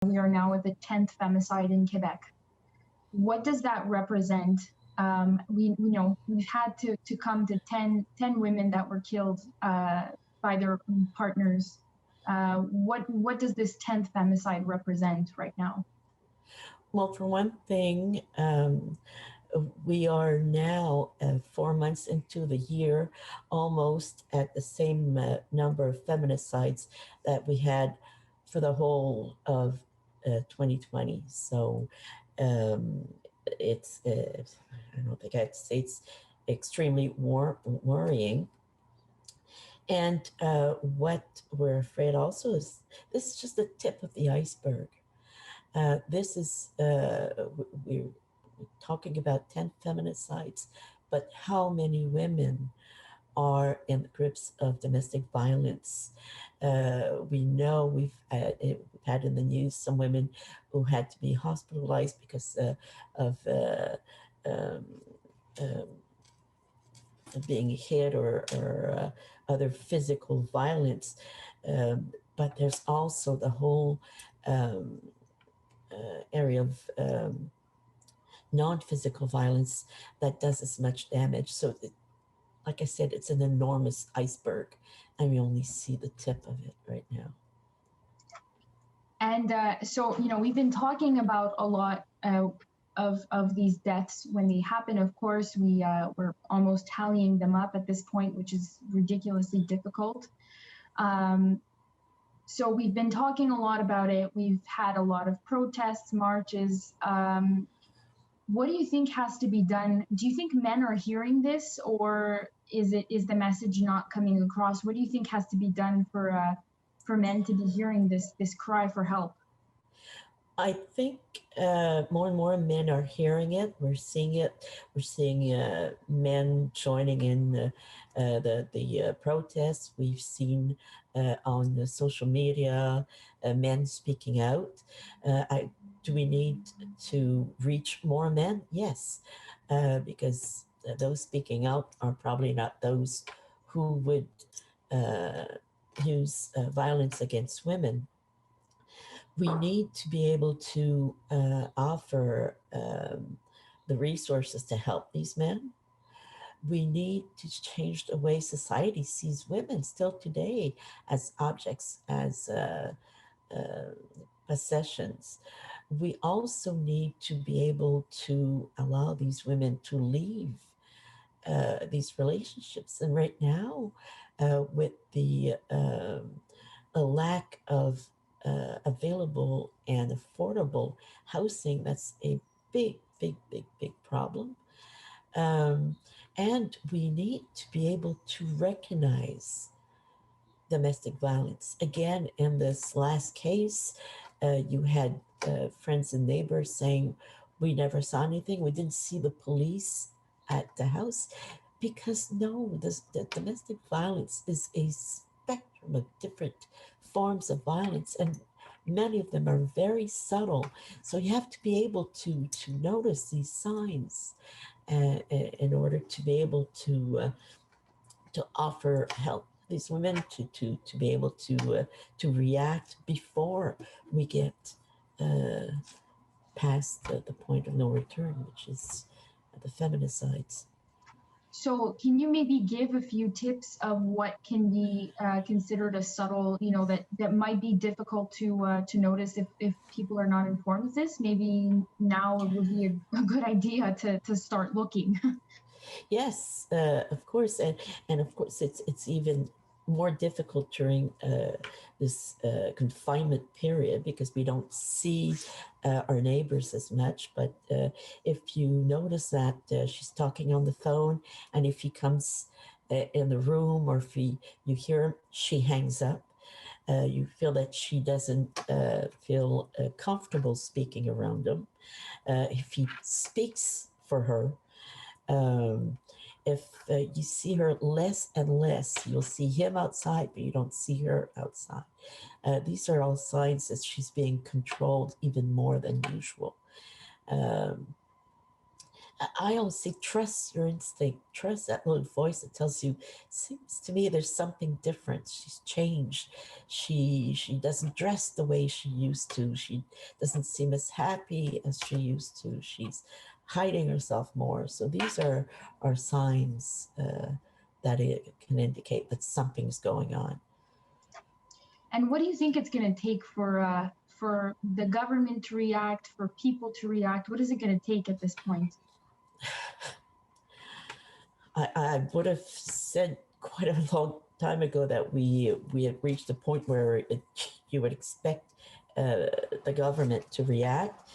We are now at the 10th femicide in Quebec. What does that represent? We've had to come to 10 women that were killed by their partners. What does this 10th femicide represent right now? Well, for one thing, we are now 4 months into the year, almost at the same number of feminicides that we had for the whole of 2020. So it's, I don't think I'd say it's extremely worrying. And what we're afraid also is this is just the tip of the iceberg. This is, we're talking about 10 feminicides, but how many women are in the grips of domestic violence? We know we've had in the news some women who had to be hospitalized because of being hit or other physical violence. But there's also the whole area of non-physical violence that does as much damage. So, like I said, it's an enormous iceberg, and we only see the tip of it right now. And so, we've been talking about a lot of these deaths when they happen. Of course, we're almost tallying them up at this point, which is ridiculously difficult. So we've been talking a lot about it. We've had a lot of protests, marches. What do you think has to be done? Do you think men are hearing this, or is the message not coming across? What do you think has to be done for men to be hearing this cry for help? I think more and more men are hearing it. We're seeing it. We're seeing men joining in the protests. We've seen on the social media men speaking out. Do we need to reach more men? Yes, because those speaking out are probably not those who would use violence against women. We need to be able to offer the resources to help these men. We need to change the way society sees women still today as objects, as possessions. We also need to be able to allow these women to leave these relationships. And right now, with the a lack of available and affordable housing, that's a big problem. And we need to be able to recognize domestic violence. Again, in this last case, you had friends and neighbors saying, we never saw anything. We didn't see the police at the house. Because no, the domestic violence is a spectrum of different forms of violence, and many of them are very subtle. So you have to be able to notice these signs in order to be able to offer help these women to be able to react before we get past the point of no return, which is the feminicides. So can you maybe give a few tips of what can be considered a subtle, that might be difficult to notice if people are not informed of this? Maybe now it would be a good idea to start looking. Yes, of course, and of course it's even more difficult during this confinement period because we don't see our neighbors as much. But if you notice that she's talking on the phone, and if he comes in the room, or if you hear him, she hangs up. You feel that she doesn't feel comfortable speaking around him. If he speaks for her, if you see her less and less, you'll see him outside, but you don't see her outside. These are all signs that she's being controlled even more than usual. I always say, trust your instinct, trust that little voice that tells you, seems to me there's something different. She's changed. She doesn't dress the way she used to. She doesn't seem as happy as she used to. She's hiding herself more. So these are signs that it can indicate that something's going on. And what do you think it's going to take for the government to react, for people to react? What is it going to take at this point? I would have said quite a long time ago that we had reached a point where you would expect the government to react.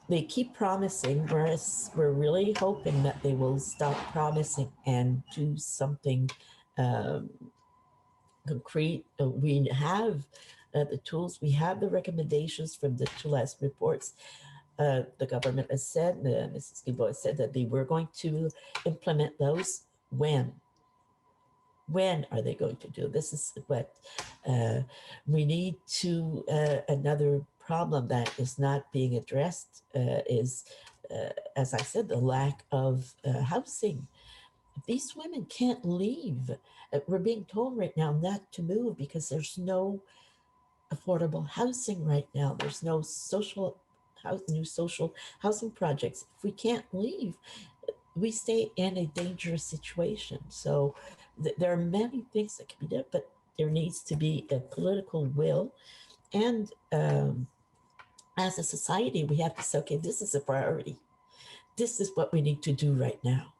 They keep promising, whereas we're really hoping that they will stop promising and do something um, concrete. We have the tools, we have the recommendations from the two last reports. The government has said, Mrs. Guilbeault has said that they were going to implement those. When? When are they going to do? This is what we need to. Another problem that is not being addressed is, as I said, the lack of housing. These women can't leave. We're being told right now not to move because there's no affordable housing right now. There's no new social housing projects. If we can't leave, we stay in a dangerous situation. So there are many things that can be done, but there needs to be a political will. And as a society, we have to say, okay, this is a priority. This is what we need to do right now.